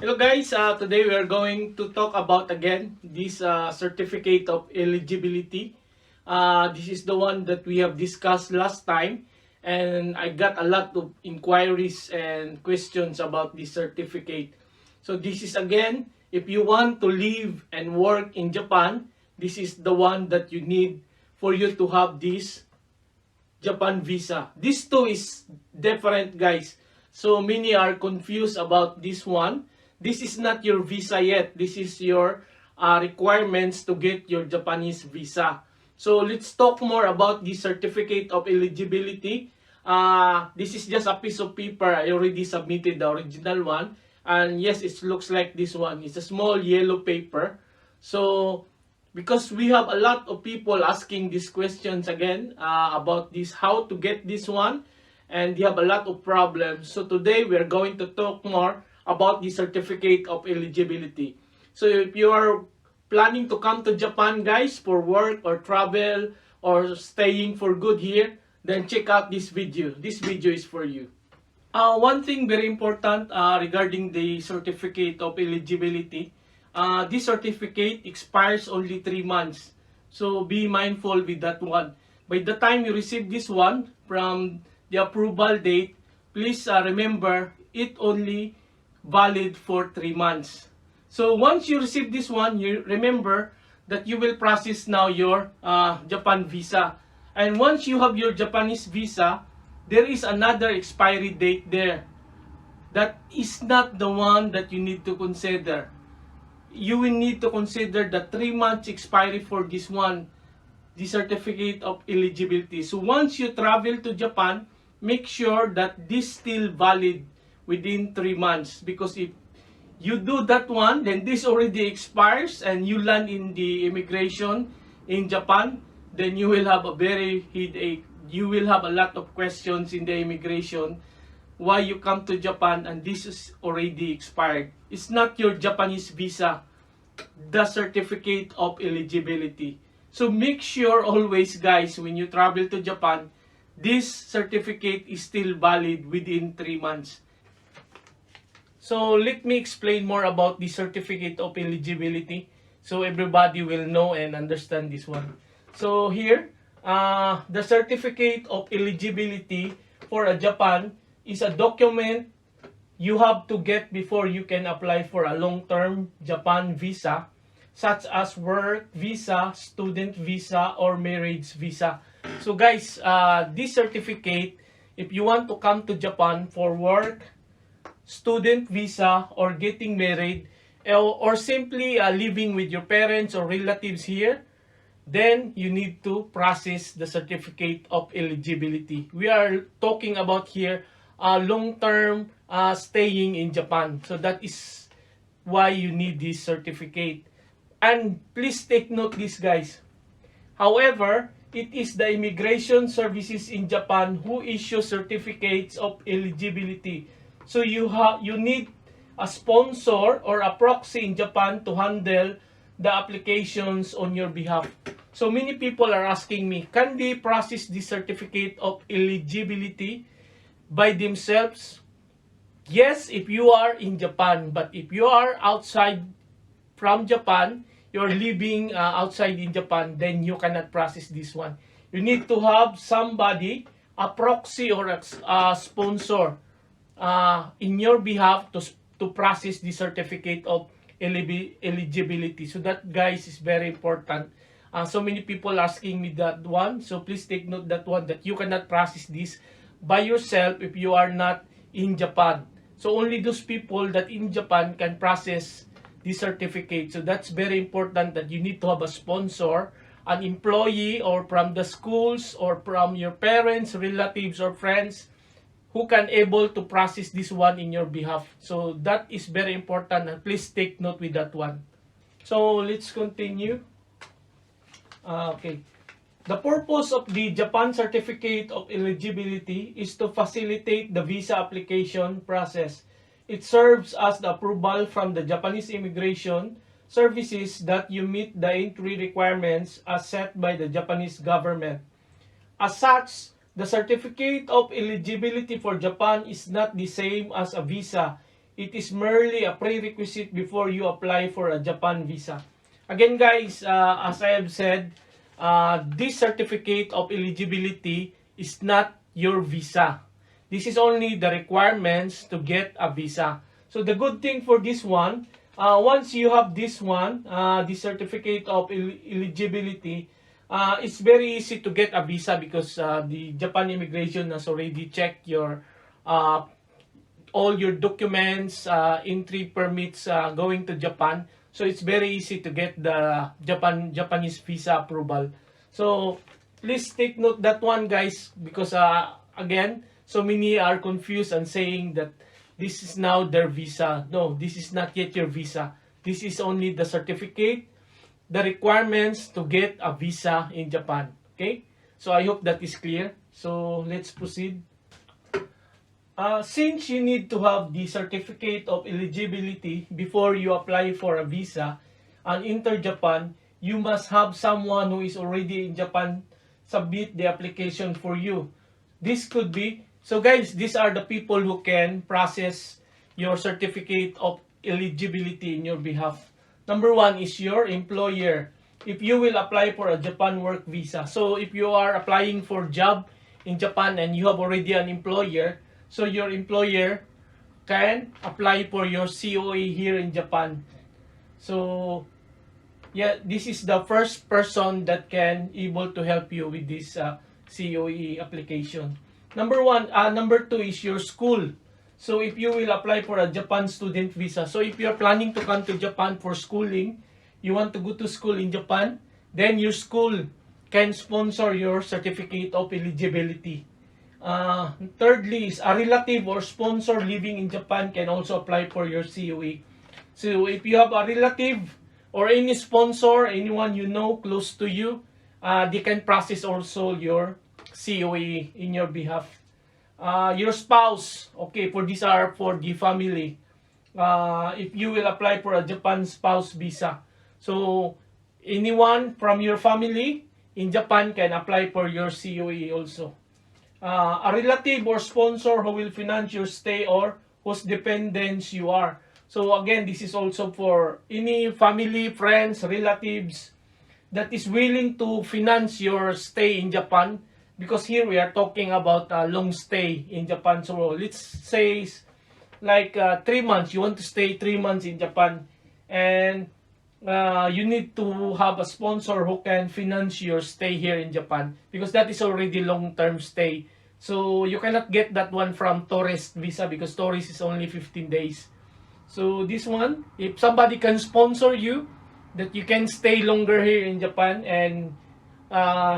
Hello guys, today we are going to talk about again this certificate of eligibility. This is the one that we have discussed last time, and I got a lot of inquiries and questions about this certificate. So this is again, if you want to live and work in Japan, this is the one that you need for you to have this Japan visa. This too is different, guys. So many are confused about this one. This is not your visa yet. This is your requirements to get your Japanese visa. So let's talk more about the certificate of eligibility. This is just a piece of paper. I already submitted the original one. And yes, it looks like this one. It's a small yellow paper. So because we have a lot of people asking these questions again about this, how to get this one, and they have a lot of problems. So today we are going to talk more about the certificate of eligibility. So if you are planning to come to Japan, guys, for work or travel or staying for good here, then check out this video. This video is for you. One thing very important regarding the certificate of eligibility, this certificate expires only 3 months. So be mindful with that one. By the time you receive this one from the approval date, please remember it only valid for 3 months. So once you receive this one, you remember that you will process now your Japan visa. And once you have your Japanese visa, there is another expiry date there. That is not the one that you need to consider. You will need to consider the 3 months expiry for this one, the certificate of eligibility. So once you travel to Japan, make sure that this still valid within 3 months, because if you do that one, then this already expires and you land in the immigration in Japan, then you will have a very headache. You will have a lot of questions in the immigration why you come to Japan and this is already expired. It's not your Japanese visa, the certificate of eligibility. So make sure always, guys, when you travel to Japan, this certificate is still valid within 3 months. So let me explain more about the certificate of eligibility so everybody will know and understand this one. So here, the certificate of eligibility for Japan is a document you have to get before you can apply for a long-term Japan visa, such as work visa, student visa, or marriage visa. So guys, this certificate, if you want to come to Japan for work, student visa, or getting married, or simply living with your parents or relatives here, then you need to process the certificate of eligibility. We are talking about here long-term staying in Japan. So that is why you need this certificate. And please take note this, guys. However, it is the immigration services in Japan who issue certificates of eligibility. So you need a sponsor or a proxy in Japan to handle the applications on your behalf. So many people are asking me, can they process the certificate of eligibility by themselves? Yes, if you are in Japan, but if you are outside from Japan, you're living outside in Japan, then you cannot process this one. You need to have somebody, a proxy or a sponsor in your behalf to process the certificate of eligibility. So that, guys, is very important. So many people asking me that one. So please take note that one, that you cannot process this by yourself if you are not in Japan. So only those people that in Japan can process this certificate. So that's very important, that you need to have a sponsor, an employee, or from the schools, or from your parents, relatives, or friends who can able to process this one in your behalf. So that is very important, and please take note with that one. So let's continue. Okay. The purpose of the Japan Certificate of Eligibility is to facilitate the visa application process. It serves as the approval from the Japanese Immigration Services that you meet the entry requirements as set by the Japanese government. As such, the Certificate of Eligibility for Japan is not the same as a visa. It is merely a prerequisite before you apply for a Japan visa. Again guys, as I have said, this certificate of eligibility is not your visa. This is only the requirements to get a visa. So the good thing for this one, once you have this one, the certificate of eligibility, it's very easy to get a visa because the Japan immigration has already checked your all your documents, entry permits going to Japan. So it's very easy to get the Japanese visa approval. So please take note that one guys, because again, so many are confused and saying that this is now their visa. No, this is not yet your visa. This is only the certificate, the requirements to get a visa in Japan. Okay? So I hope that is clear. So let's proceed. Since you need to have the certificate of eligibility before you apply for a visa and enter Japan, you must have someone who is already in Japan submit the application for you. This could be, so guys, these are the people who can process your certificate of eligibility in your behalf. Number one is your employer. If you will apply for a Japan work visa. So if you are applying for job in Japan and you have already an employer, so your employer can apply for your COE here in Japan. So yeah, this is the first person that can able to help you with this COE application. Number two is your school. So if you will apply for a Japan student visa, so if you are planning to come to Japan for schooling, you want to go to school in Japan, then your school can sponsor your certificate of eligibility. Thirdly is a relative or sponsor living in Japan can also apply for your COE. So if you have a relative or any sponsor, anyone you know close to you, they can process also your COE in your behalf. Your spouse, okay, for these are for the family. If you will apply for a Japan spouse visa, so anyone from your family in Japan can apply for your COE also. A relative or sponsor who will finance your stay or whose dependents you are. So again, this is also for any family, friends, relatives that is willing to finance your stay in Japan, because here we are talking about a long stay in Japan. So let's say like 3 months, you want to stay 3 months in Japan, and you need to have a sponsor who can finance your stay here in Japan, because that is already long-term stay. So you cannot get that one from tourist visa, because tourist is only 15 days. So this one, if somebody can sponsor you, that you can stay longer here in Japan, and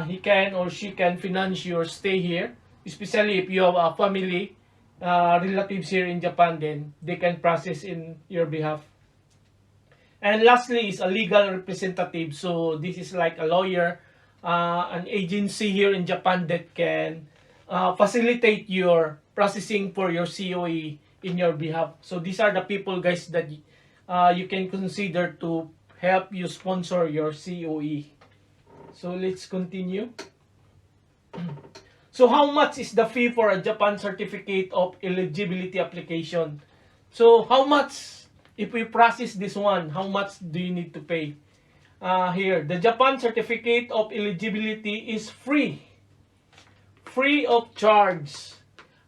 he can or she can finance your stay here, especially if you have a family, relatives here in Japan, then they can process in your behalf. And lastly is a legal representative. So this is like a lawyer, an agency here in Japan that can facilitate your processing for your COE in your behalf. So these are the people guys that you can consider to help you sponsor your COE. So let's continue. So how much is the fee for a Japan certificate of eligibility application? So how much, if we process this one, how much do you need to pay? Here, the Japan certificate of eligibility is free of charge.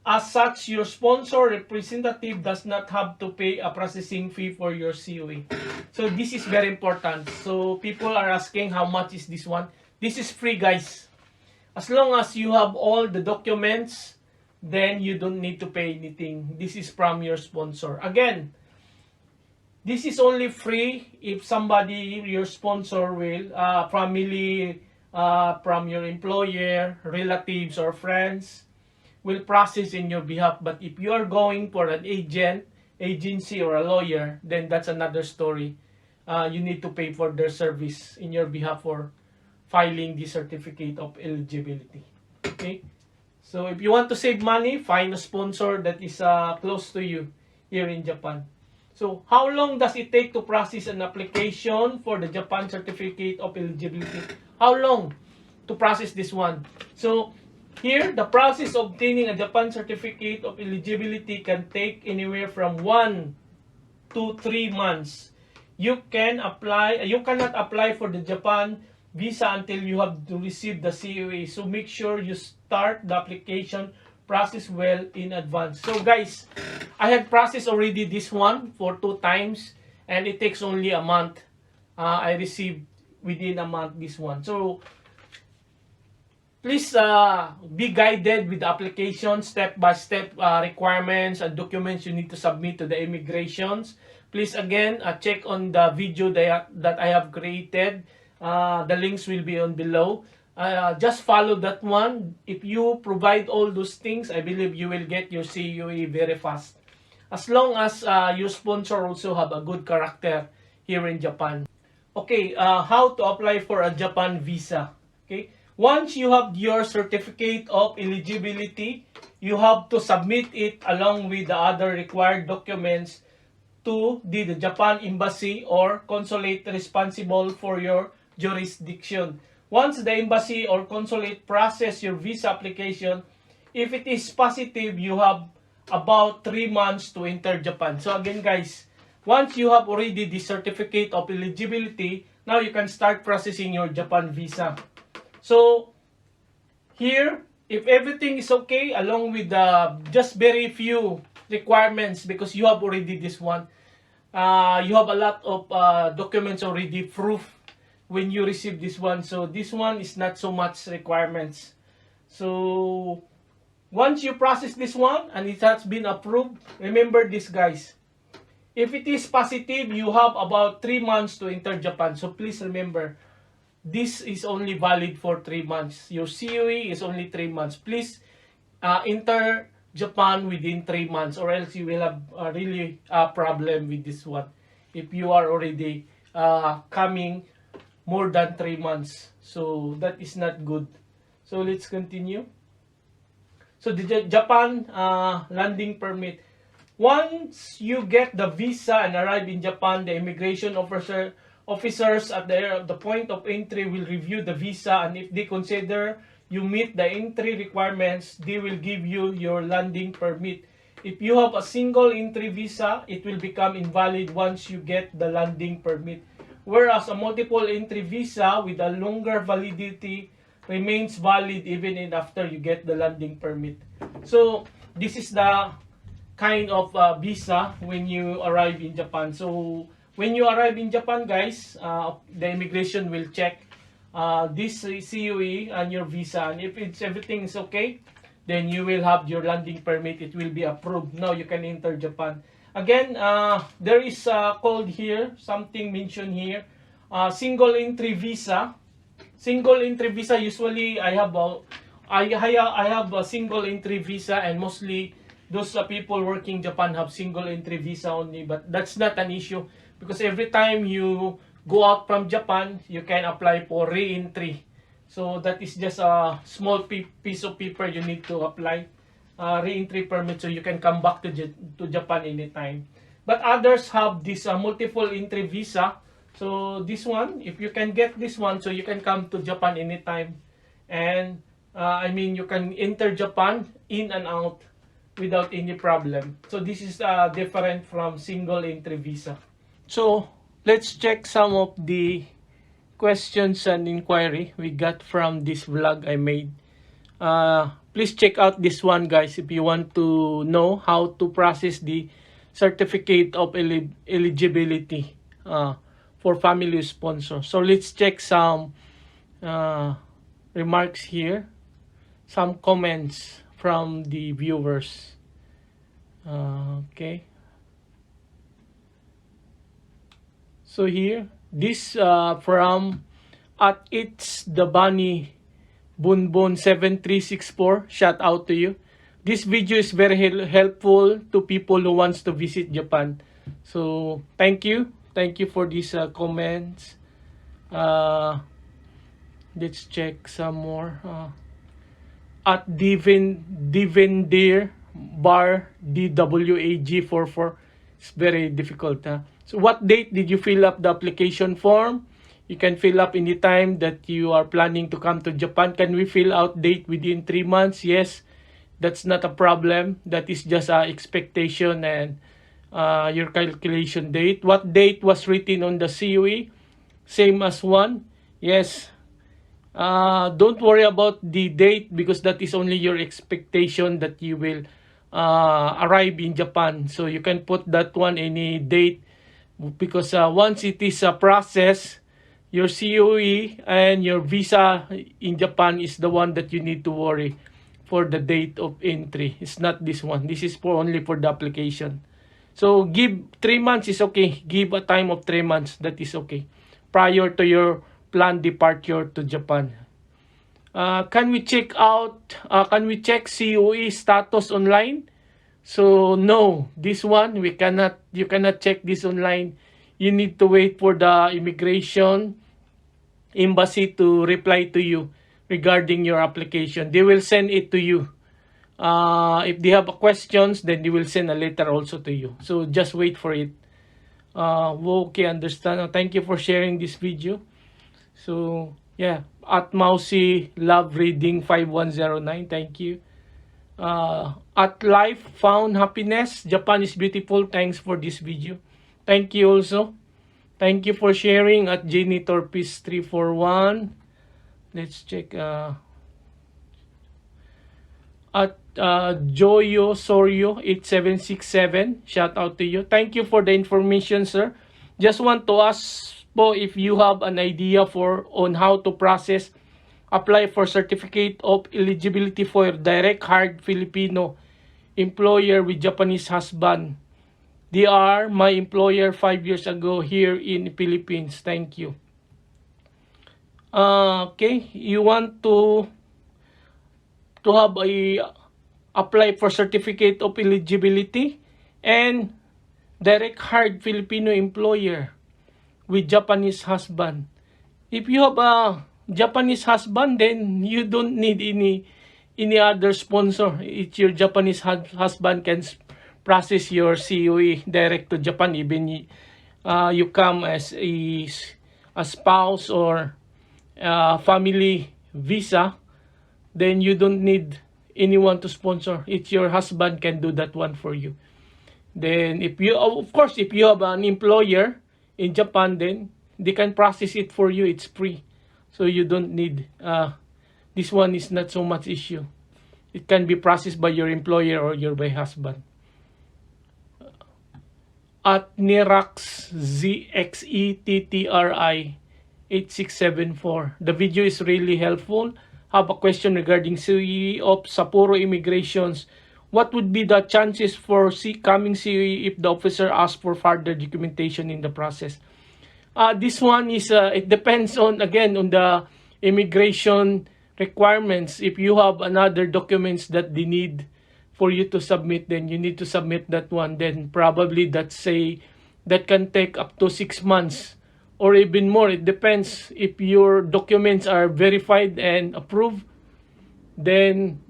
As such, your sponsor representative does not have to pay a processing fee for your COE. So this is very important. So people are asking how much is this one. This is free guys. As long as you have all the documents, then you don't need to pay anything. This is from your sponsor. Again, this is only free if somebody, your sponsor will, family, from your employer, relatives or friends, will process in your behalf. But if you are going for an agency or a lawyer, then that's another story. You need to pay for their service in your behalf for filing the certificate of eligibility. Okay? So if you want to save money, find a sponsor that is close to you here in Japan. So how long does it take to process an application for the Japan certificate of eligibility? How long to process this one? So here, the process of obtaining a Japan certificate of eligibility can take anywhere from 1 to 3 months. You cannot apply for the Japan visa until you have to receive the COA. So make sure you start the application process well in advance. So guys, I had processed already this one for 2 times and it takes only a month. I received within a month this one. So please be guided with the application, step-by-step requirements and documents you need to submit to the immigrations. Please again check on the video that I have created. The links will be on below. Just follow that one. If you provide all those things, I believe you will get your COE very fast. As long as your sponsor also have a good character here in Japan. Okay, how to apply for a Japan visa. Okay, once you have your certificate of eligibility, you have to submit it along with the other required documents to the Japan embassy or consulate responsible for your jurisdiction. Once the embassy or consulate process your visa application, if it is positive, you have about 3 months to enter Japan. So again guys, once you have already the certificate of eligibility, now you can start processing your Japan visa. So here, if everything is okay, along with just very few requirements, because you have already this one, you have a lot of documents already, proof when you receive this one. So this one is not so much requirements. So once you process this one and it has been approved, remember this guys. If it is positive, you have about 3 months to enter Japan. So please remember, this is only valid for 3 months. Your COE is only 3 months. Please enter Japan within 3 months, or else you will have really a problem with this one. If you are already coming more than 3 months. So that is not good. So let's continue. So the Japan landing permit. Once you get the visa and arrive in Japan, the immigration officers at the point of entry will review the visa, and if they consider you meet the entry requirements, they will give you your landing permit. If you have a single entry visa, it will become invalid once you get the landing permit. Whereas a multiple entry visa with a longer validity remains valid even after you get the landing permit. So this is the kind of visa when you arrive in Japan. So when you arrive in Japan guys, the immigration will check this COE and your visa, and if everything is okay, then you will have your landing permit. It will be approved. Now you can enter Japan. Again, there is called here, something mentioned here, single entry visa. Single entry visa, usually I have a single entry visa, and mostly those people working Japan have single entry visa only, but that's not an issue because every time you go out from Japan, you can apply for re-entry. So that is just a small piece of paper you need to apply, re-entry permit, so you can come back to Japan anytime. But others have this multiple entry visa. So this one, if you can get this one, so you can come to Japan anytime. And I mean, you can enter Japan in and out without any problem. So this is different from single entry visa. So let's check some of the questions and inquiry we got from this vlog I made. Please check out this one guys if you want to know how to process the certificate of eligibility for family sponsor. So let's check some remarks here, some comments from the viewers. Okay. So here, this from at It's the Bunny Bunbun 7364. Shout out to you. This video is very helpful to people who wants to visit Japan. So thank you for these comments. Let's check some more. At Divendir Bar DWAG44. It's very difficult. So what date did you fill up the application form? You can fill up anytime that you are planning to come to Japan. Can we fill out date within 3 months? Yes, that's not a problem. That is just an expectation, and your calculation date. What date was written on the COE? Same as 1. Yes. Don't worry about the date because that is only your expectation that you will arrive in Japan. So you can put that one any date because once it is a process, your COE and your visa in Japan is the one that you need to worry for the date of entry. It's not this one. This is for only for the application. So give 3 months is okay. Give a time of 3 months. That is okay. Prior to your planned departure to Japan. Can we check COE status online? So no, this one you cannot check this online. You need to wait for the immigration embassy to reply to you regarding your application. They will send it to you. If they have questions, then they will send a letter also to you. So just wait for it. Okay, understand. Thank you for sharing this video. So yeah, at Mousy Love Reading 5109. Thank you. At Life Found Happiness, Japan is beautiful. Thanks for this video. Thank you also. Thank you for sharing at Jenny Torpis 341. Let's check. At Joyo Soryo 8767. Shout out to you. Thank you for the information, sir. Just want to ask po if you have an idea on how to process apply for certificate of eligibility for direct hired Filipino employer with Japanese husband. They are my employer 5 years ago here in Philippines. Thank you. Okay, you want to have apply for certificate of eligibility and direct hired Filipino employer with Japanese husband. If you have a Japanese husband, then you don't need any other sponsor. It's your Japanese husband can process your COE direct to Japan. Even you come as a spouse or family visa, then you don't need anyone to sponsor. It's your husband can do that one for you. Then if you have an employer in Japan, then they can process it for you. It's free. So you don't need, this one is not so much issue. It can be processed by your employer or your by husband. At Nirax ZXETTRI 8674. The video is really helpful. Have a question regarding COE of Sapporo Immigrations. What would be the chances for coming COE if the officer asks for further documentation in the process? This one is, it depends on the immigration requirements. If you have another documents that they need for you to submit, then you need to submit that one. Then probably that can take up to 6 months or even more. It depends. If your documents are verified and approved, then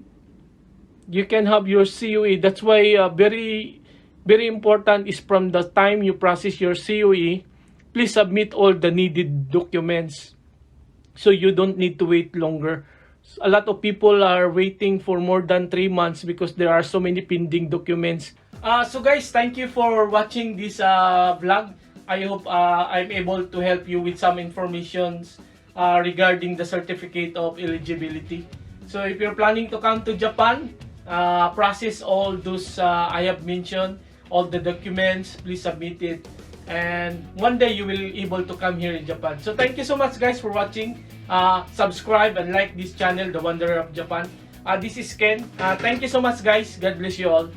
you can have your COE. That's why very, very important is from the time you process your COE, please submit all the needed documents so you don't need to wait longer. A lot of people are waiting for more than 3 months because there are so many pending documents. So guys, thank you for watching this vlog. I hope I'm able to help you with some informations regarding the certificate of eligibility. So if you're planning to come to Japan, process all those I have mentioned, all the documents, please submit it. And one day you will be able to come here in Japan. So thank you so much guys for watching. Subscribe and like this channel, The Wanderer of Japan. This is Ken. Thank you so much guys. God bless you all.